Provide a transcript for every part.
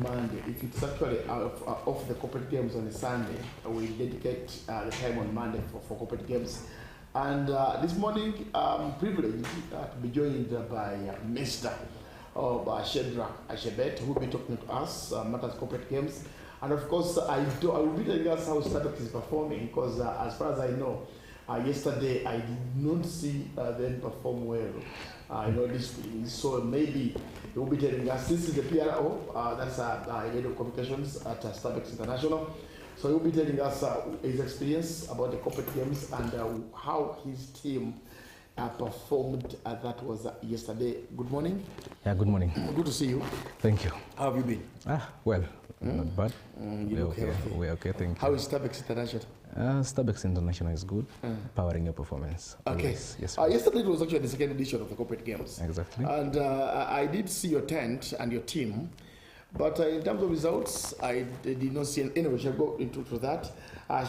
Monday. If it's actually off the corporate games on a Sunday, we dedicate the time on Monday for corporate games. And this morning, I'm privileged to be joined by Mr. Shedrack Ashebet, who will be talking to us matters corporate games. And of course, I will be telling us how Starbucks is performing, because as far as I know, yesterday I did not see them perform well. This week. So maybe he will be telling us, this is the PRO, that's head of communications at Starbucks International. So he will be telling us his experience about the corporate games and how his team performed. That was yesterday. Good morning. Yeah, good morning. Good to see you. Thank you. How have you been? Well, not bad. We're okay. We're okay, thank you. How is Starbucks International? Starbucks International is good, powering your performance. Okay. Always. Yes. Yesterday it was actually the second edition of the corporate games. Exactly. And I did see your tent and your team, but in terms of results, I did not see any. Anyway, shall go into that.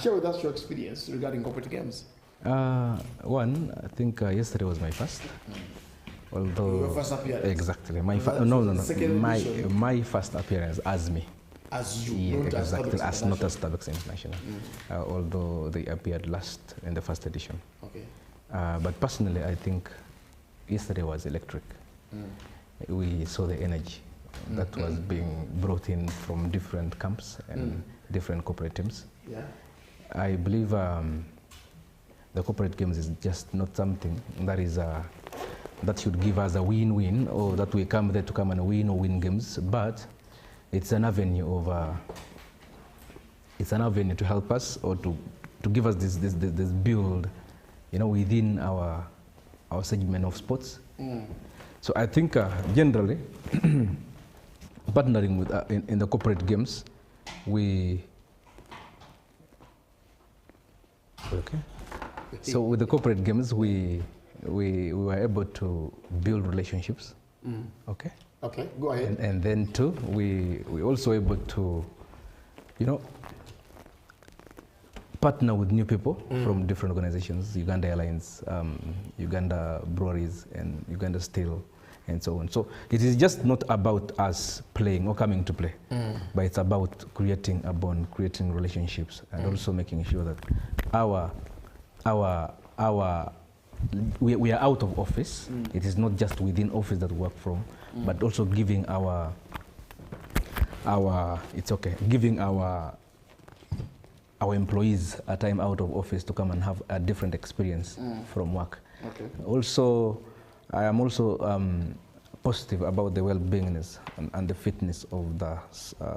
Share with us your experience regarding corporate games. One, I think yesterday was my first. Although your first appearance. Exactly. My my first appearance as me. As you, yeah, not exactly. As not as Starbucks International. Although they appeared last in the first edition. Okay. But personally, I think yesterday was electric. We saw the energy that was being brought in from different camps and different corporate teams. Yeah. I believe the corporate games is just not something that is that should give us a win-win, or that we come there to come and win or win games, but it's an avenue of it's an avenue to help us, or to give us this build, within our segment of sports. So I think generally partnering with in the corporate games, So with the corporate games, we were able to build relationships. Okay. Okay, go ahead. And then too, we also able to, partner with new people from different organizations, Uganda Airlines, Uganda Breweries, and Uganda Steel, and so on. So it is just not about us playing or coming to play, but it's about creating a bond, creating relationships, and also making sure that we are out of office. It is not just within office that we work from, but also giving giving our employees a time out of office to come and have a different experience from work. Okay. Also, I am also positive about the well-beingness and the fitness of the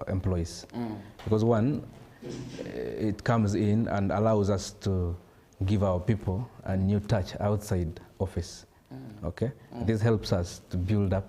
employees, because one, it comes in and allows us to give our people a new touch outside office. Okay, this helps us to build up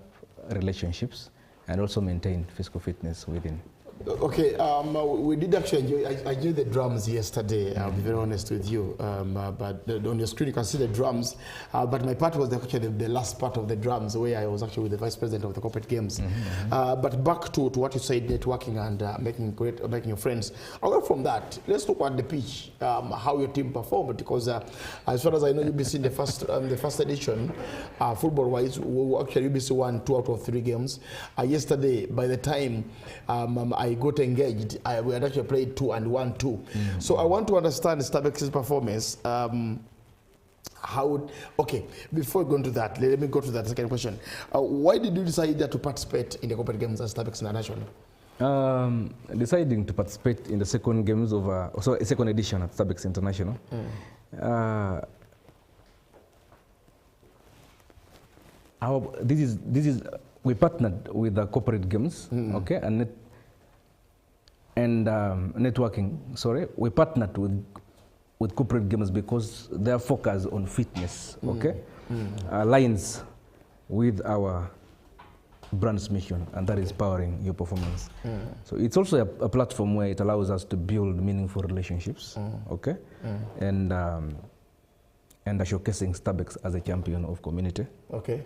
relationships and also maintain physical fitness within. Okay, we did actually enjoy, I enjoyed the drums yesterday, I'll be very honest with you, but on your screen you can see the drums, but my part was actually the last part of the drums, where I was actually with the Vice President of the corporate games. But back to what you said, networking and making your friends. Away from that, let's look at the pitch, how your team performed, because as far as I know, UBC in the first edition, football-wise, actually UBC won 2 out of 3 games. Yesterday, by the time I got engaged, we had actually played 2 and won 2. So I want to understand Starbucks' performance. Okay, before we go into that, let me go to that second question. Why did you decide to participate in the corporate games at Starbucks International? Deciding to participate in the second games of second edition at Starbucks International. This is we partnered with the corporate games, okay, and networking. Sorry, we partnered with corporate games because their focus on fitness, okay, aligns with our brand's mission, and that is powering your performance. So it's also a platform where it allows us to build meaningful relationships, okay, and showcasing Starbucks as a champion of community, okay,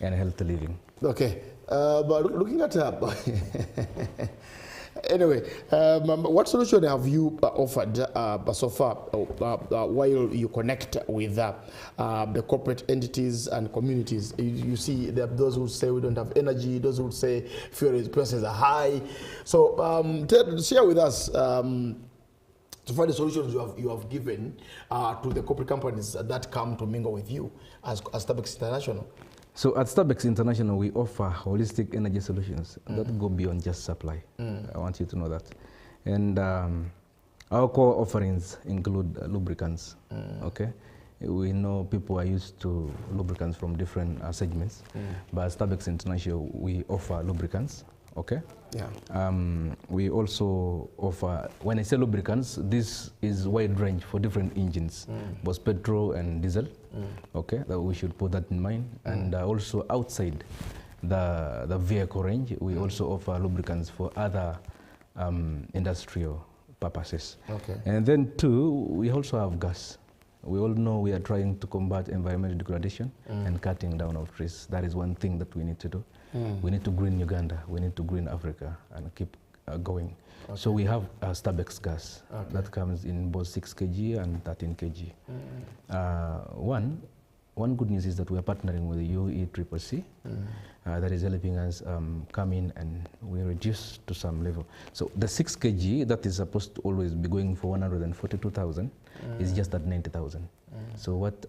and healthy living. Okay, but looking at Anyway, what solution have you offered so far while you connect with the corporate entities and communities? You see, there are those who say we don't have energy, those who say fuel prices are high. So share with us to find the solutions you have given to the corporate companies that come to mingle with you as Starbucks International. So at Starbucks International, we offer holistic energy solutions that go beyond just supply. I want you to know that. And our core offerings include lubricants, okay? We know people are used to lubricants from different segments, but at Starbucks International, we offer lubricants, okay? Yeah. We also offer, when I say lubricants, this is wide range for different engines, both petrol and diesel. Okay, that we should put that in mind. And also outside the vehicle range, we also offer lubricants for other industrial purposes. Okay. And then two, we also have gas. We all know we are trying to combat environmental degradation and cutting down of trees. That is one thing that we need to do. We need to green Uganda, we need to green Africa and keep going. Okay. So we have Starbucks gas that comes in both 6 kg and 13 kg. One good news is that we are partnering with the UECCC that is helping us come in and we reduce to some level. So the 6 kg that is supposed to always be going for 142,000 is just at 90,000. So what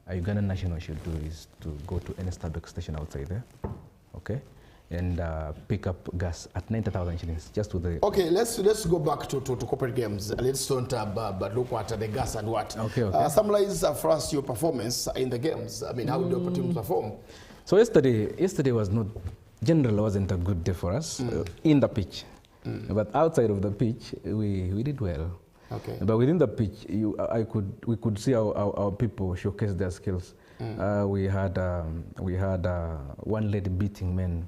a Ugandan national should do is to go to any Starbucks station outside there, okay, and pick up gas at 90,000 shillings, just with the... Okay, let's go back to corporate games. Let's don't look at the gas and what. Okay, okay. Summarize for us your performance in the games. I mean, how did your team perform? So yesterday was not, generally wasn't a good day for us in the pitch. But outside of the pitch, we did well. Okay. But within the pitch, we could see our people showcase their skills. We had one lady beating men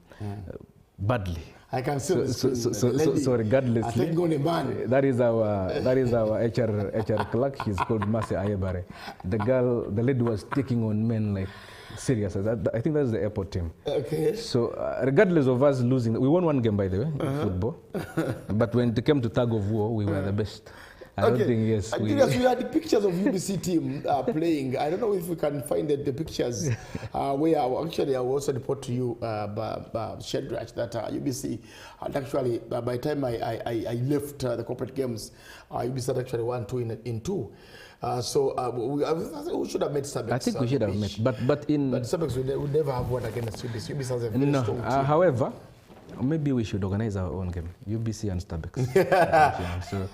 badly. I can see so regardlessly, that is our HR clerk. She's called Mercy Ayebare. The lady was taking on men like serious. I think that's the airport team. Okay. So regardless of us losing, we won one game by the way in football. But when it came to tug of war, we were the best. I don't think, yes. We had the pictures of UBC team playing. I don't know if we can find the pictures where actually I will also report to you, Shedrach, that UBC had actually, by the time I left the corporate games, UBC had actually won 2 in 2. So we should have met Starbucks. I think we should have met, but Starbucks would never have won against UBC. UBC has a very strong team. However, maybe we should organize our own game, UBC and Starbucks. So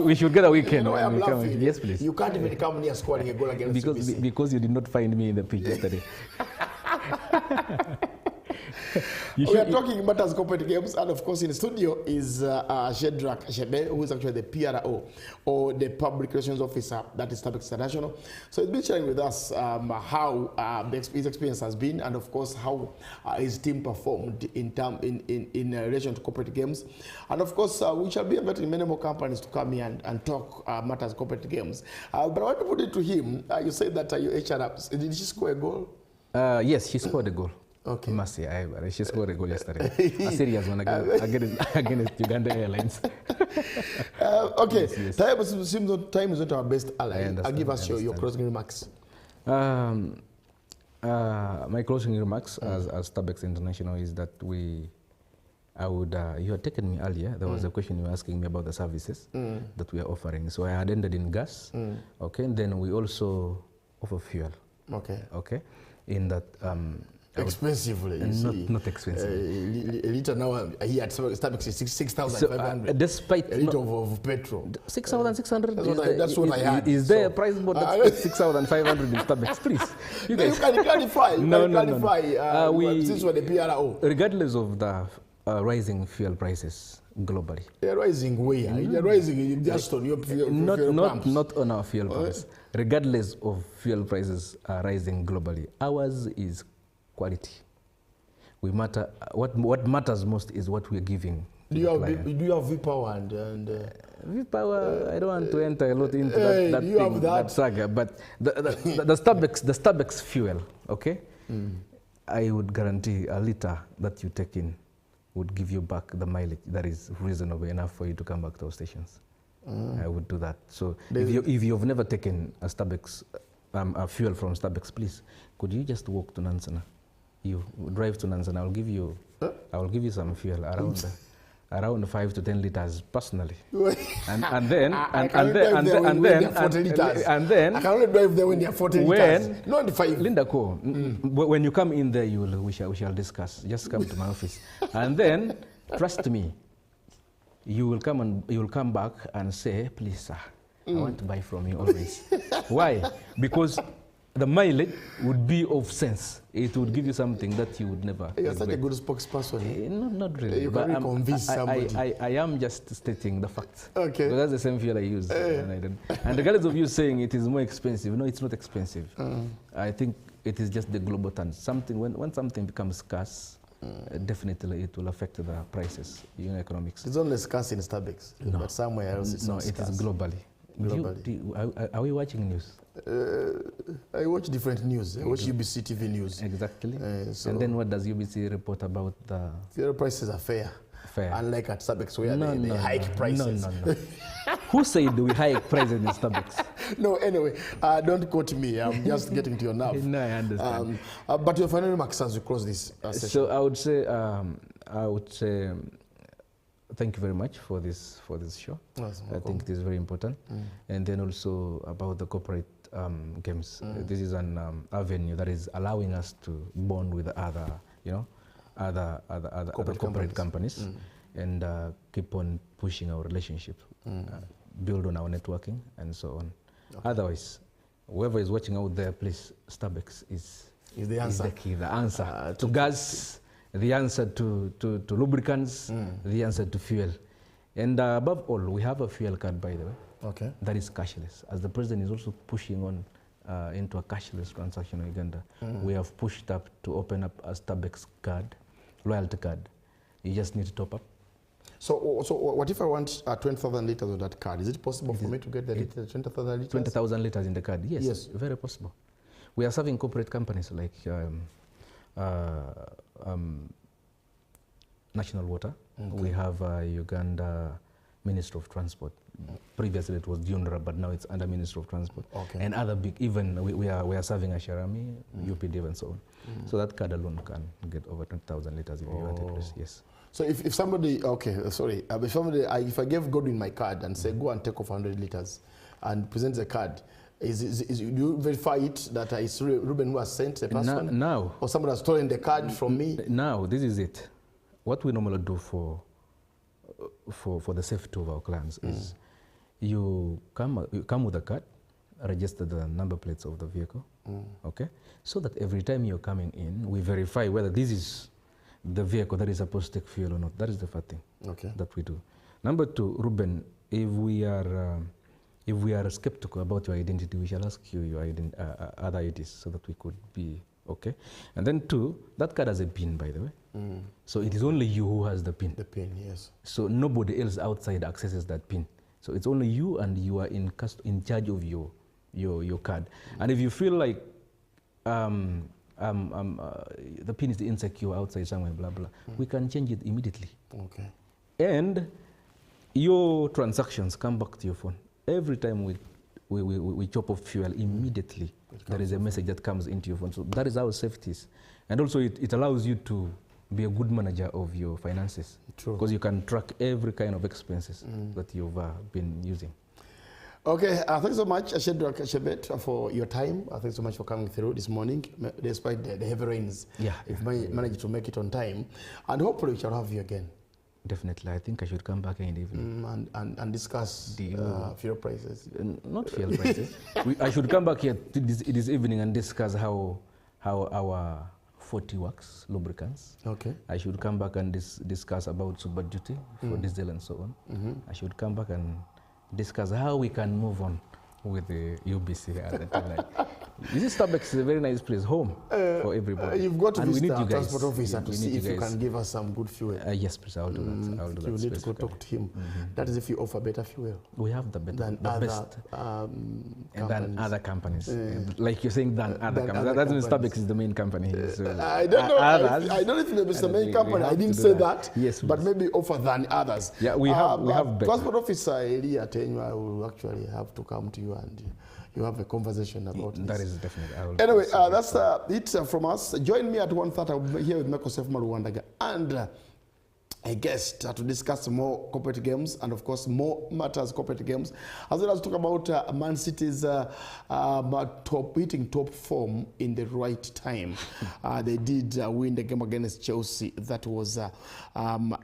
we should get a weekend. You know, I'm laughing. Yes, please. You can't even come near scoring a goal against UBC. Because you did not find me in the pitch yesterday. We are talking matters corporate games, and of course in the studio is Shedrach Shebe, who is actually the PRO, or the Public Relations Officer, that is Starbucks International. So he's been sharing with us how his experience has been, and of course how his team performed in relation to corporate games. And of course we shall be inviting many more companies to come here and talk matters corporate games. But I want to put it to him. You said that your HR, did she score a goal? Yes, she scored a goal. Okay. Mercy, she scored a goal yesterday. A serious one against Uganda Airlines. Okay, yes. Time is not our best ally. Give us your closing remarks. My closing remarks as Starbucks International is that you had taken me earlier. There was a question you were asking me about the services that we are offering. So I had ended in gas. Okay, and then we also offer fuel. Okay. Okay, in that. Expensively, not expensive. A liter now here at Starbucks is 6,500. Despite a liter of petrol, 6,600. That's what I had. Is there a price board that's 6,500 in Starbucks? Please, you can clarify. Since we're the PRO, regardless of the rising fuel prices globally. They're rising where? They're rising just on your fuel not on our fuel price. Regardless of fuel prices rising globally, ours is quality. We matter. What matters most is what we're giving. Do you have V-Power and V-Power? I don't want to enter a lot into that saga, but the Starbucks fuel, okay? I would guarantee a liter that you take in would give you back the mileage that is reasonable enough for you to come back to our stations. I would do that. So if you've never taken a Starbucks, a fuel from Starbucks, please, could you just walk to Nansana? You drive to Nansana, I will give you some fuel around 5 to 10 liters personally. and then I can only drive there when they are 40 liters. Not 5. Linda Co, when you come in there, we shall discuss. Just come to my office. And then, trust me, you will come back and say, please, sir, I want to buy from you always. Why? Because the mileage would be of sense. It would give you something that you would never. You're such a good spokesperson. Not really. You can convince somebody. I am just stating the facts. Okay. So that's the same fuel I use. And regardless of you saying it is more expensive, no, it's not expensive. I think it is just the global trend. When something becomes scarce, definitely it will affect the prices in economics. It's only scarce in Starbucks, but somewhere else it's not scarce. It is globally. Are we watching news? I watch different news. I watch UBC TV news. Exactly. And then what does UBC report about the... Fuel prices are fair. Unlike at Starbucks where they hike prices. No. Who said we hike prices in Starbucks? No, anyway, don't quote me. I'm just getting to your nerve. No, I understand. But your final remarks as we close this session. So I would say, thank you very much for this show. I think it is very important. And then also about the corporate games. This is an avenue that is allowing us to bond with other corporate companies and keep on pushing our relationship, build on our networking and so on. Otherwise, whoever is watching out there, please, Starbucks is the answer. Is the key, the answer to gas, the answer to lubricants, the answer to fuel. And above all, we have a fuel card, by the way. Okay. That is cashless. As the president is also pushing on into a cashless transaction in Uganda, we have pushed up to open up a Starbucks card, loyalty card. You just need to top up. So what if I want 20,000 liters of that card? Is it possible for me to get the 20,000 liters? 20,000 liters in the card, yes, very possible. We are serving corporate companies like National Water. We have Uganda Ministry of Transport. Previously it was Jundra, but now it's under Ministry of Transport. And other big, even we are serving Asharami, UPDF and so on. So that card alone can get over 20,000 liters if you want it, yes. So if somebody, if I gave Godwin my card and say, go and take off 100 liters and present the card, do you verify it that it's Ruben who has sent the person? No. Or somebody has stolen the card from me? No, this is it. What we normally do for the safety of our clients is you come with a card, register the number plates of the vehicle, okay? So that every time you're coming in, we verify whether this is the vehicle that is supposed to take fuel or not. That is the first thing that we do. Number two, Ruben, if we are skeptical about your identity, we shall ask you your other IDs so that we could be okay. And then two, that card has a PIN, by the way. So it is only you who has the PIN. The PIN, yes. So nobody else outside accesses that PIN. So it's only you, and you are in charge of your card. And if you feel like the PIN is insecure outside somewhere, blah blah, we can change it immediately. Okay. And your transactions come back to your phone every time we chop off fuel. Immediately there is a message that comes into your phone. So that is how safety is. And also it allows you to be a good manager of your finances. True. Because you can track every kind of expenses that you've been using. Okay, thanks so much, Shedrack Chebet, for your time. Thanks so much for coming through this morning, despite the heavy rains. Yeah. If you managed to make it on time. And hopefully we shall have you again. Definitely. I think I should come back in the evening. And discuss fuel prices. Not fuel prices. I should come back here this evening and discuss how our 40 works, lubricants. Okay. I should come back and discuss about super duty for diesel and so on. I should come back and discuss how we can move on with the UBC at the time. This Starbucks is a very nice place, home for everybody. You've got to And we visit need our you guys. transport officer to We see need if you guys. can give us some good fuel. Yes, please, I'll do that. I'll do that. You need to go specifically. talk to him. That is if you offer better fuel We have the, better, than the other best. companies. Than other companies. Like you're saying, than other companies. other That means companies. Starbucks is the main company here. So I don't know. others, I don't think it's the main we company. I have didn't to say do that. Yes, but please. maybe offer than others. Yeah, we have better. Transport officer Elia Tenywa will actually have to come to you and you have a conversation about this. That is definitely. Anyway, that's it from us. Join me at 1:30. I'll be here with Mekosef Maruwandaga and a guest to discuss more corporate games and, of course, more matters corporate games, as well as talk about Man City's top form in the right time. They did win the game against Chelsea. That was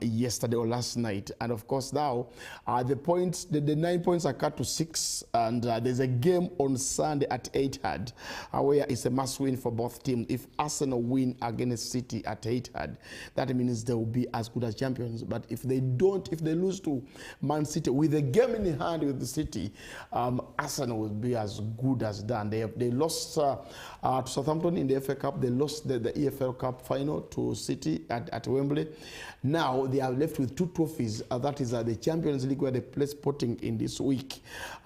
yesterday or last night. And, of course, now the 9 points are cut to 6. And there's a game on Sunday at Etihad where it's a must-win for both teams. If Arsenal win against City at Etihad, that means they will be as good as champions. But if they lose to Man City with a game in hand with the City, Arsenal will be as good as done. They lost to Southampton in the FA Cup. They lost the EFL Cup final to City at Wembley. Now they are left with 2 trophies. That is the Champions League, where they play Sporting in this week.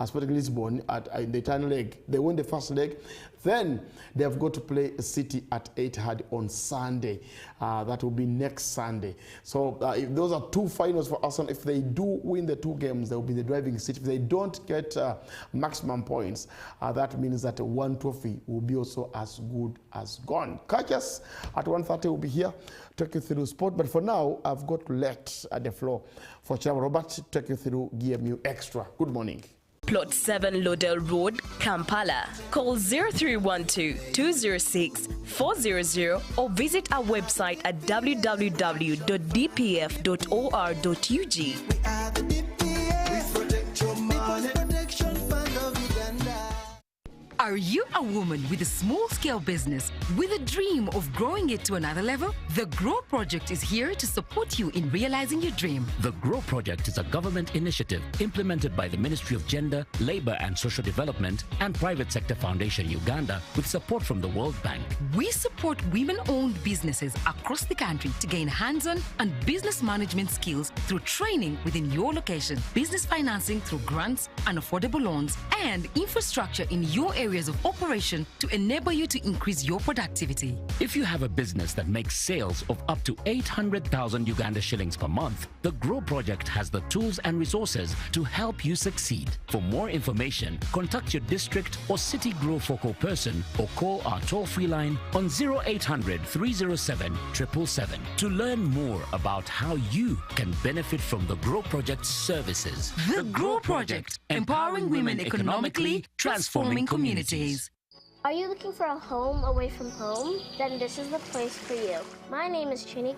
Sporting Lisbon in the final leg. They won the first leg. Then they have got to play City at Etihad on Sunday. That will be next Sunday. So if those are 2 finals for Arsenal. If they do win the 2 games, they will be the driving seat. If they don't get maximum points, that means that 1 trophy will be also as good as gone. Catch us at 1:30. We'll be here, take you through sport. But for now, I've got to let the floor for Chairman Robert to take you through GMU Extra. Good morning. Plot 7 Lodell Road, Kampala. Call 0312-206-400 or visit our website at www.dpf.or.ug. Are you a woman with a small-scale business with a dream of growing it to another level? The GROW Project is here to support you in realizing your dream. The GROW Project is a government initiative implemented by the Ministry of Gender, Labour and Social Development and Private Sector Foundation Uganda with support from the World Bank. We support women-owned businesses across the country to gain hands-on and business management skills through training within your location, business financing through grants and affordable loans, and infrastructure in your areas of operation to enable you to increase your productivity. If you have a business that makes sales of up to 800,000 Uganda shillings per month, the GROW Project has the tools and resources to help you succeed. For more information, contact your district or city GROW focal person or call our toll-free line on 0800 307 777 to learn more about how you can benefit from the GROW Project's services. The GROW Project, empowering women economically, transforming communities. Are you looking for a home away from home? Then this is the place for you. My name is Trini